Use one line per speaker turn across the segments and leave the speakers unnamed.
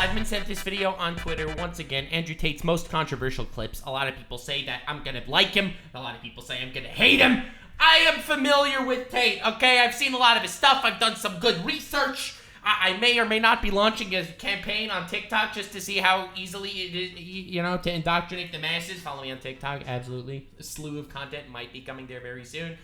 admin sent this video on Twitter. Once again, Andrew Tate's most controversial clips. A lot of people say that I'm gonna like him. A lot of people say I'm gonna hate him. I am familiar with Tate, okay? I've seen a lot of his stuff. I've done some good research. I may or may not be launching a campaign on TikTok just to see how easily it is, you know, to indoctrinate the masses. Follow me on TikTok, absolutely. A slew of content might be coming there very soon.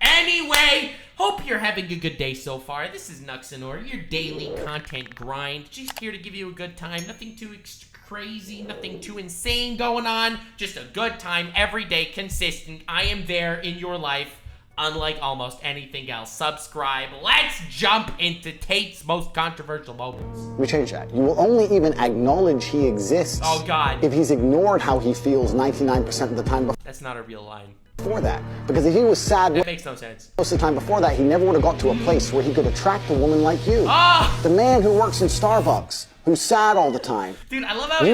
Anyway, hope you're having a good day so far. This is Nuxanor, your daily content grind. Just here to give you a good time. Nothing too crazy, nothing too insane going on. Just a good time every day, consistent. I am there in your life. Unlike almost anything else. Subscribe. Let's jump into Tate's most controversial moments.
We change that. You will only even acknowledge he exists.
Oh, God.
If he's ignored how he feels 99% of the time
That's not a real line.
before that. Because if he was sad
That makes no sense.
most of the time before that, he never would have got to a place where he could attract a woman like you.
Oh!
The man who works in Starbucks, who's sad all the time.
Dude, I love how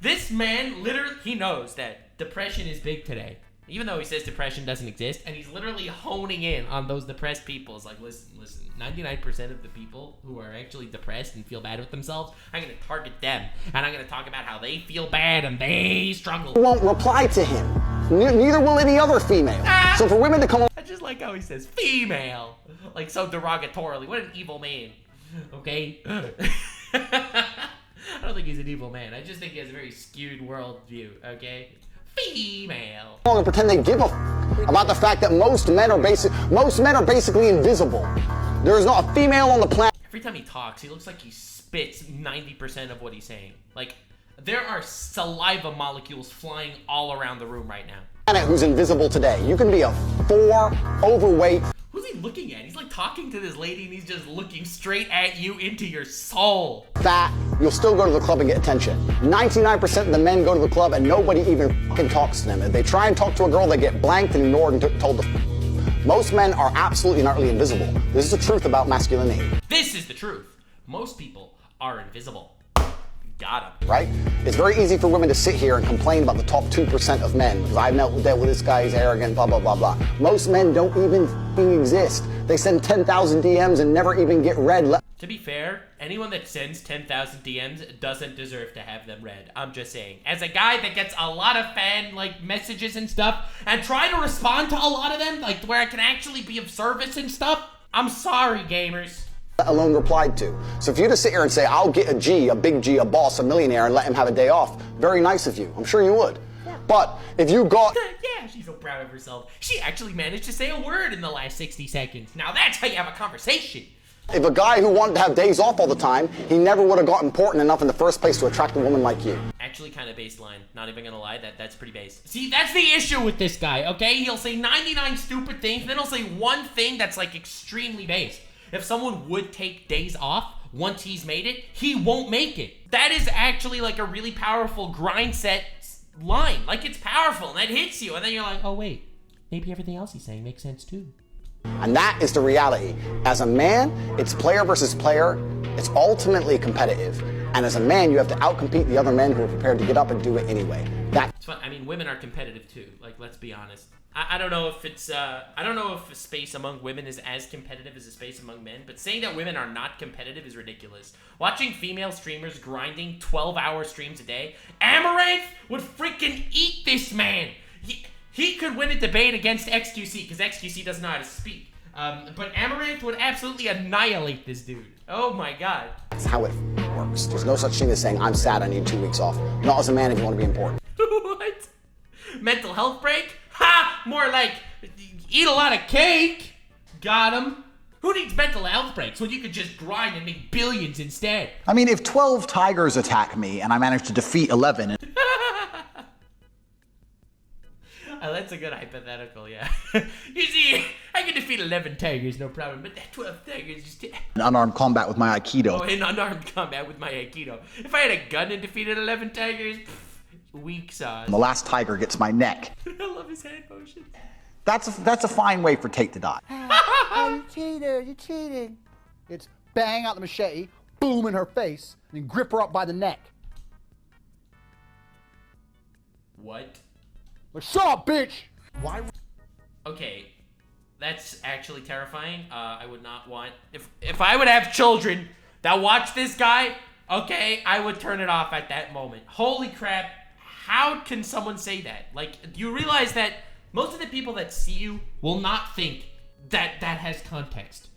this man literally, he knows that depression is big today. Even though he says depression doesn't exist, and he's literally honing in on those depressed people. It's like, listen, 99% of the people who are actually depressed and feel bad with themselves, I'm going to target them, and I'm going to talk about how they feel bad and they struggle.
You won't reply to him. Neither will any other female. So for women to come
I just like how he says female, like so derogatorily. What an evil man, okay? I don't think he's an evil man. I just think he has a very skewed worldview, okay? Female.
and pretend they give a about the fact that most men are basically invisible. There is not a female on the planet.
Every time he talks, he looks like he spits 90% of what he's saying. Like, there are saliva molecules flying all around the room right now.
Who's invisible today. You can be a 4, overweight.
Who's he looking at? He's like talking to this lady and he's just looking straight at you into your soul.
Fat, you'll still go to the club and get attention. 99% of the men go to the club and nobody even fucking talks to them. If they try and talk to a girl, they get blanked and ignored and told to. Most men are absolutely and utterly invisible. This is the truth about masculinity.
This is the truth. Most people are invisible. Got him.
Right? It's very easy for women to sit here and complain about the top 2% of men because I've dealt with this guy, he's arrogant, blah, blah, blah, blah. Most men don't even fucking exist. They send 10,000 DMs and never even get read.
To be fair, anyone that sends 10,000 DMs doesn't deserve to have them read. I'm just saying. As a guy that gets a lot of fan, messages and stuff, and try to respond to a lot of them, where I can actually be of service and stuff, I'm sorry, gamers.
Let alone replied to. So if you just sit here and say, I'll get a G, a big G, a boss, a millionaire, and let him have a day off, very nice of you. I'm sure you would. Yeah. But if you got...
Yeah, she's so proud of herself. She actually managed to say a word in the last 60 seconds. Now that's how you have a conversation.
If a guy who wanted to have days off all the time, he never would have got important enough in the first place to attract a woman like you.
Actually kind of baseline. Not even gonna lie, that's pretty base. See, that's the issue with this guy, okay? He'll say 99 stupid things, then he'll say one thing that's extremely base. If someone would take days off once he's made it, he won't make it. That is actually a really powerful grind set line. It's powerful and that hits you. And then you're like, oh wait, maybe everything else he's saying makes sense too.
And that is the reality. As a man, it's player versus player. It's ultimately competitive. And as a man, you have to outcompete the other men who are prepared to get up and do it anyway.
It's fun. I mean, women are competitive too. Let's be honest. I don't know if it's, I don't know if a space among women is as competitive as a space among men, but saying that women are not competitive is ridiculous. Watching female streamers grinding 12-hour streams a day, Amaranth would freaking eat this man. He could win a debate against XQC, because XQC doesn't know how to speak. But Amaranth would absolutely annihilate this dude. Oh my god.
That's how it works. There's no such thing as saying, I'm sad, I need 2 weeks off. Not as a man if you want to be important.
What? Mental health break? Ha! More eat a lot of cake. Got him. Who needs mental health breaks when you could just grind and make billions instead?
I mean, if 12 tigers attack me and I manage to defeat 11...
That's a good hypothetical, yeah. You see, I can defeat 11 tigers, no problem, but that 12 tigers just...
in unarmed combat with my Aikido.
Oh, in unarmed combat with my Aikido. If I had a gun and defeated 11 tigers, weak sauce.
The last tiger gets my neck.
I love his hand motions.
That's a fine way for Tate to die.
Oh, you cheated, you cheated. It's bang out the machete, boom in her face, and then grip her up by the neck.
What?
Shut up, bitch!
Why? Okay, that's actually terrifying. I would not want... If I would have children that watch this guy, okay, I would turn it off at that moment. Holy crap, how can someone say that? Like, do you realize that most of the people that see you will not think that that has context?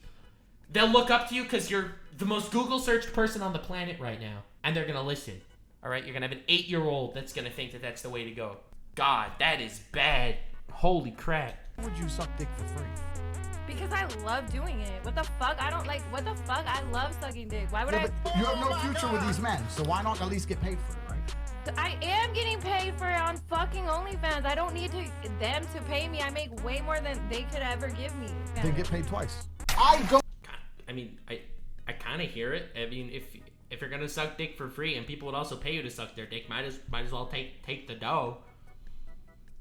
They'll look up to you because you're the most Google searched person on the planet right now, and they're gonna listen. All right, you're gonna have an 8-year-old that's gonna think that that's the way to go. God, that is bad. Holy crap.
Why would you suck dick for free?
Because I love doing it. What the fuck? I don't like, what the fuck? I love sucking dick. Why would
Yeah,
I?
but you have no future with these men, so why not at least get paid for it, right?
I am getting paid for it on fucking OnlyFans. I don't need them to pay me. I make way more than they could ever give me.
They get paid twice. I don't.
I mean, I kind of hear it. I mean, if you're gonna suck dick for free and people would also pay you to suck their dick, might as well take the dough.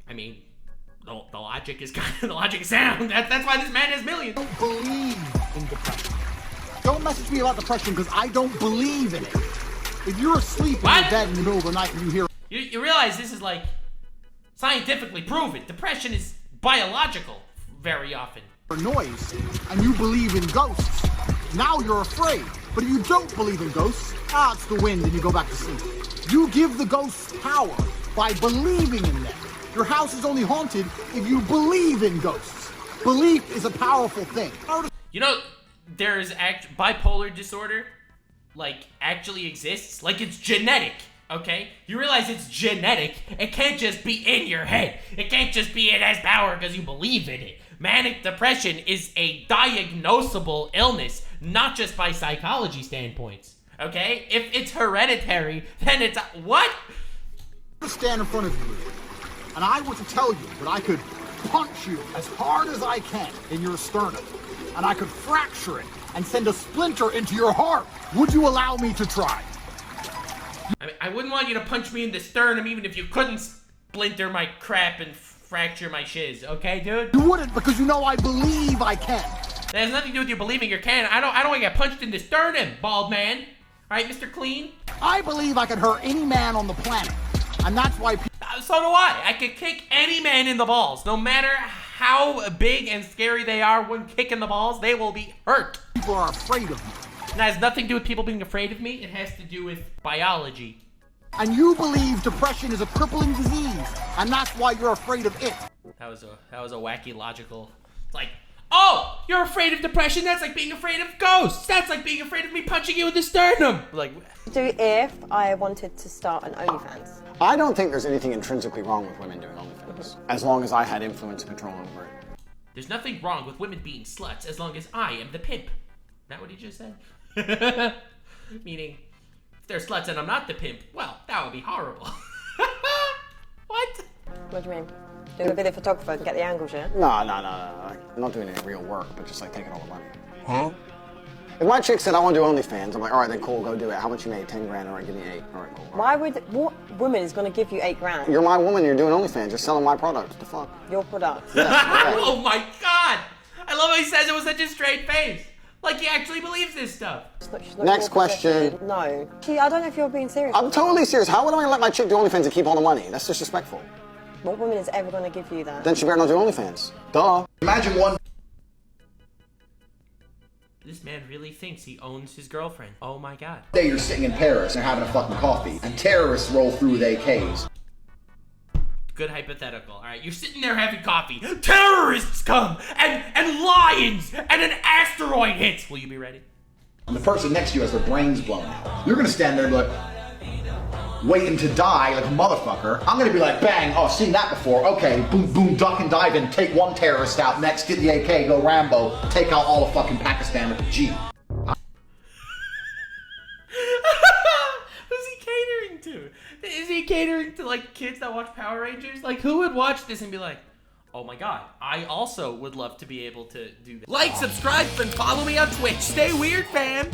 I mean, the logic is kind of the logic is sound. That's why this man has millions.
I don't believe in depression. Don't message me about depression because I don't believe in it. If you're asleep in your bed in the middle of the night and you hear
you realize this is like scientifically proven. Depression is biological very often.
noise and you believe in ghosts, now you're afraid. But if you don't believe in ghosts, it's the wind and you go back to sleep. You give the ghosts power by believing in them. Your house is only haunted if you believe in ghosts. Belief is a powerful thing.
You know, there's bipolar disorder, like, actually exists. Like, it's genetic, okay? You realize it's genetic. It can't just be in your head. It can't just be it has power because you believe in it. Manic depression is a diagnosable illness, not just by psychology standpoints, okay? If it's hereditary, then it's... What?
I stand in front of you, and I were to tell you that I could punch you as hard as I can in your sternum, and I could fracture it and send a splinter into your heart. Would you allow me to try?
I mean, I wouldn't want you to punch me in the sternum even if you couldn't splinter my crap and fracture my shiz, okay, dude?
You wouldn't because you know I believe I can.
That has nothing to do with you believing you can. I don't want to get punched in the sternum, bald man. All right, Mr. Clean?
I believe I could hurt any man on the planet, and that's why people...
So do I. I could kick any man in the balls. No matter how big and scary they are when kicking the balls, they will be hurt.
People are afraid of me.
And that has nothing to do with people being afraid of me. It has to do with biology.
And you believe depression is a crippling disease, and that's why you're afraid of it.
That was a wacky logical. It's like, oh, you're afraid of depression? That's like being afraid of ghosts. That's like being afraid of me punching you in the sternum. Like,
do if I wanted to start an OnlyFans?
I don't think there's anything intrinsically wrong with women doing OnlyFans, as long as I had influence and control over it.
There's nothing wrong with women being sluts as long as I am the pimp. Is that what he just said? Meaning, if they're sluts and I'm not the pimp, well, that would be horrible. What?
What do you mean? Doing a video photographer and get the angles, yeah?
No. I'm not doing any real work, but just like taking all the money. Huh? If my chick said I want to do OnlyFans, I'm like, all right, then cool, go do it. How much you made? 10 grand? All right, give me 8. All right, cool.
Why would, what woman is going to give you 8 grand?
You're my woman, you're doing OnlyFans, you're selling my product. What the fuck?
Your product.
Oh my god! I love how he says it with such a straight face. Like he actually believes this stuff.
She's not
Next
your
question.
possession. No. I don't know if you're being serious.
I'm totally serious. How would I let my chick do OnlyFans and keep all the money? That's disrespectful.
What woman is ever going to give you that?
Then she better not do OnlyFans. Duh.
Imagine one
This man really thinks he owns his girlfriend. Oh my god.
day you're sitting in Paris and having a fucking coffee, and terrorists roll through with AKs.
Good hypothetical. All right, you're sitting there having coffee. Terrorists come and lions and an asteroid hits. Will you be ready?
And the person next to you has their brains blown out. You're gonna stand there and be like, waiting to die like a motherfucker. I'm gonna be like, bang, oh, seen that before. Okay, boom, boom, duck and dive in, take one terrorist out, next get the AK, go Rambo, take out all of fucking Pakistan with the Jeep.
Who's he catering to? Is he catering to like kids that watch Power Rangers? Like who would watch this and be like, oh my god, I also would love to be able to do that. Like, subscribe, and follow me on Twitch. Stay weird, fam.